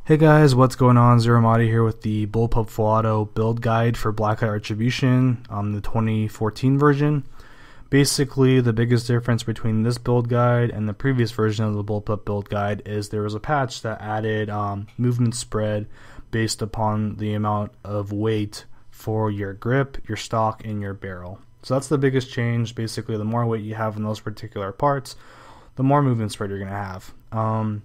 Hey guys, what's going on? ZeroArmada here with the Bullpup Full Auto build guide for Blacklight Retribution, the 2014 version. Basically, the biggest difference between this build guide and the previous version of the Bullpup build guide is there was a patch that added movement spread based upon the amount of weight for your grip, your stock, and your barrel. So that's the biggest change. Basically, the more weight you have in those particular parts, the more movement spread you're going to have.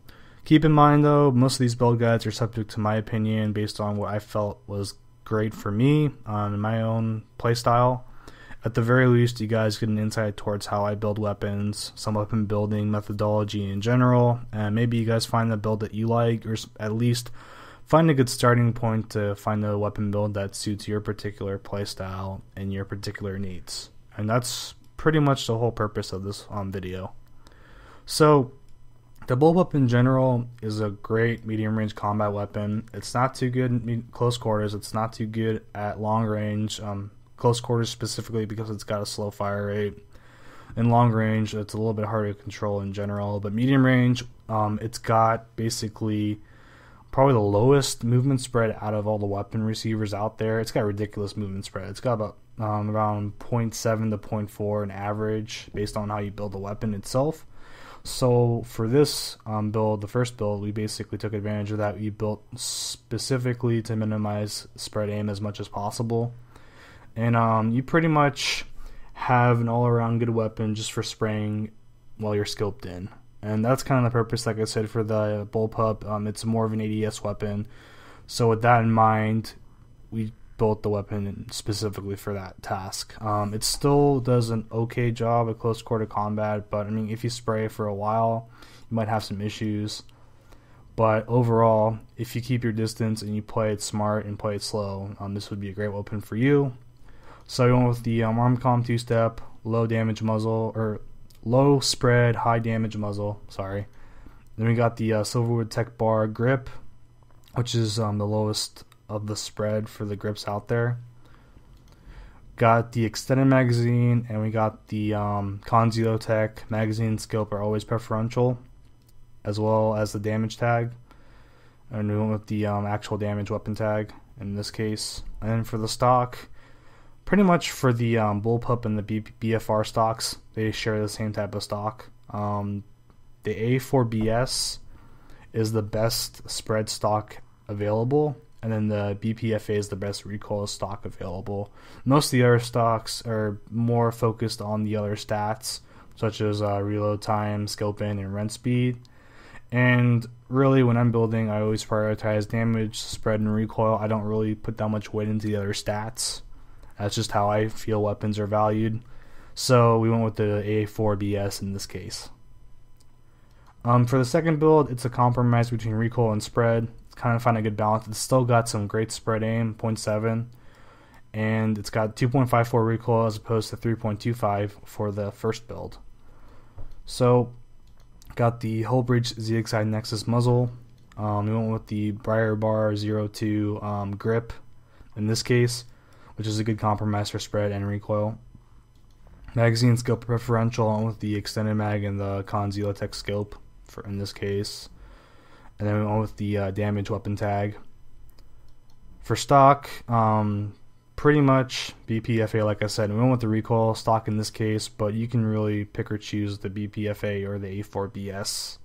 Keep in mind though, most of these build guides are subject to my opinion based on what I felt was great for me in my own playstyle. At the very least, you guys get an insight towards how I build weapons, some weapon building methodology in general, and maybe you guys find the build that you like, or at least find a good starting point to find a weapon build that suits your particular playstyle and your particular needs. And that's pretty much the whole purpose of this video. So, the Bullpup in general is a great medium range combat weapon. It's not too good in close quarters. It's not too good at long range. Close quarters specifically because it's got a slow fire rate. In long range, it's a little bit harder to control in general. But medium range, it's got basically probably the lowest movement spread out of all the weapon receivers out there. It's got ridiculous movement spread. It's got about around 0.7 to 0.4 in average based on how you build the weapon itself. So for this build, the first build, we basically took advantage of that. We built specifically to minimize spread aim as much as possible. And you pretty much have an all-around good weapon just for spraying while you're scoped in. And that's kind of the purpose, like I said, for the Bullpup. It's more of an ADS weapon. So with that in mind, we built the weapon specifically for that task. It still does an okay job at close quarter combat, but I mean, if you spray for a while, you might have some issues. But overall, if you keep your distance and you play it smart and play it slow, this would be a great weapon for you. So we went with the ArmCom 2-step, low damage muzzle, or low spread, high damage muzzle, sorry. Then we got the Silverwood TechBAR grip, which is the lowest of the spread for the grips out there. Got the extended magazine, and we got the CONS ELO-Tech magazine scope are always preferential, as well as the damage tag. And we went with the actual damage weapon tag in this case. And then for the stock, pretty much for the Bullpup and the BPFA stocks, they share the same type of stock. The A4BS is the best spread stock available, and then the BPFA is the best recoil stock available. Most of the other stocks are more focused on the other stats, such as reload time, scope in, and run speed. And really, when I'm building, I always prioritize damage, spread, and recoil. I don't really put that much weight into the other stats. That's just how I feel weapons are valued. So we went with the A4BS in this case. For the second build, it's a compromise between recoil and spread. Kind of find a good balance. It's still got some great spread aim, 0.7, and it's got 2.54 recoil as opposed to 3.25 for the first build. So got the Hullbreach ZXI Nexus muzzle. We went with the Briar bar 02 grip in this case, which is a good compromise for spread and recoil. Magazine scope preferential, along with the extended mag and the CONS ELO-Tech scope for in this case. And then we went with the damage weapon tag. For stock, pretty much BPFA, like I said. We went with the recoil stock in this case, but you can really pick or choose the BPFA or the A4BS.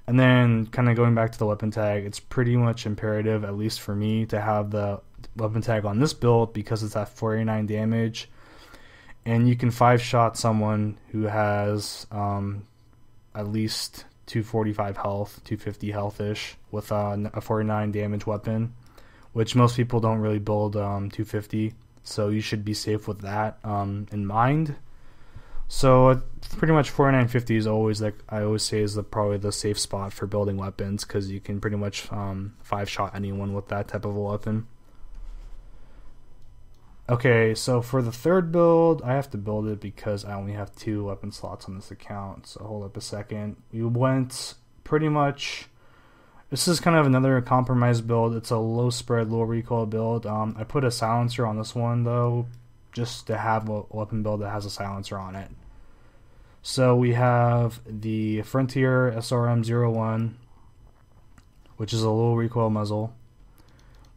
And then kind of going back to the weapon tag, it's pretty much imperative, at least for me, to have the weapon tag on this build because it's at 49 damage. And you can 5-shot someone who has at least 245 health, 250 health-ish with a 49 damage weapon, which most people don't really build 250, so you should be safe with that in mind. So pretty much 4950 is always, like I always say, is probably the safe spot for building weapons because you can pretty much 5-shot anyone with that type of a weapon. Okay, so for the third build, I have to build it because I only have 2 weapon slots on this account, so hold up a second. We went pretty much, this is kind of another compromise build. It's a low spread, low recoil build. I put a silencer on this one though, just to have a weapon build that has a silencer on it. So we have the Frontier SRM-01, which is a low recoil muzzle.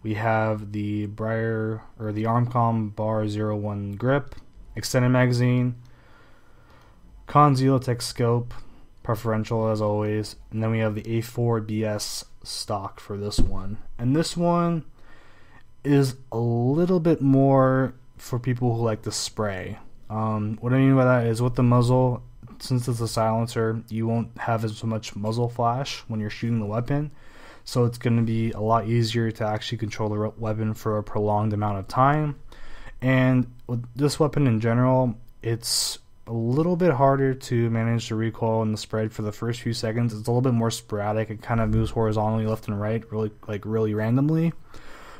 We have the Briar or the ArmCom Bar 01 grip, extended magazine, CONS ELO-Tech scope, preferential as always, and then we have the A4 BS stock for this one. And this one is a little bit more for people who like to spray. What I mean by that is with the muzzle, since it's a silencer, you won't have as much muzzle flash when you're shooting the weapon, so it's going to be a lot easier to actually control the weapon for a prolonged amount of time. And with this weapon in general, it's a little bit harder to manage the recoil and the spread for the first few seconds. It's a little bit more sporadic. It kind of moves horizontally left and right really randomly.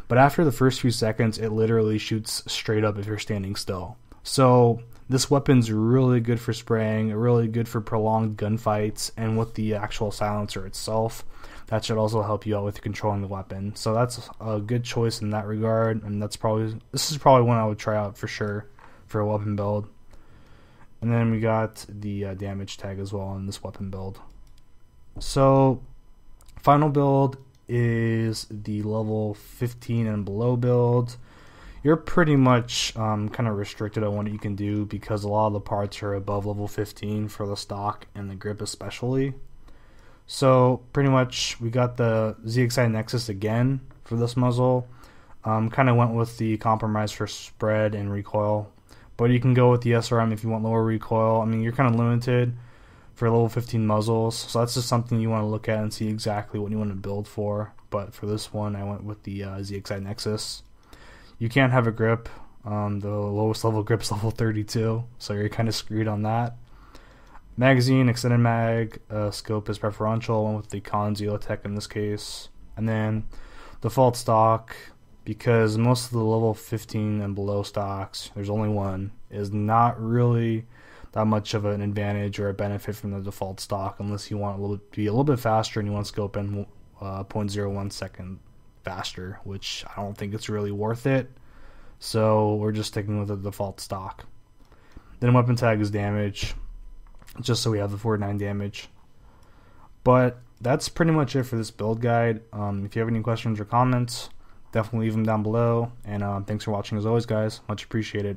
But after the first few seconds, it literally shoots straight up if you're standing still. So this weapon's really good for spraying, really good for prolonged gunfights, and with the actual silencer itself, that should also help you out with controlling the weapon. So that's a good choice in that regard, and this is probably one I would try out for sure for a weapon build. And then we got the damage tag as well in this weapon build. So final build is the level 15 and below build. You're pretty much kind of restricted on what you can do because a lot of the parts are above level 15 for the stock and the grip especially. So pretty much we got the ZXI Nexus again for this muzzle. Kind of went with the compromise for spread and recoil, but you can go with the SRM if you want lower recoil. I mean, you're kind of limited for level 15 muzzles, so that's just something you want to look at and see exactly what you want to build for. But for this one, I went with the ZXI Nexus. You can't have a grip. The lowest level grip is level 32, so you're kind of screwed on that. Magazine, extended mag, scope is preferential. I went with the CONS ELO-Tech in this case. And then default stock, because most of the level 15 and below stocks, there's only one, is not really that much of an advantage or a benefit from the default stock unless you want to be a little bit faster and you want to scope in 0.01 second faster, which I don't think it's really worth it. So we're just sticking with the default stock. Then weapon tag is damage, just so we have the 49 damage. But that's pretty much it for this build guide. If you have any questions or comments, definitely leave them down below. And thanks for watching as always, guys. Much appreciated.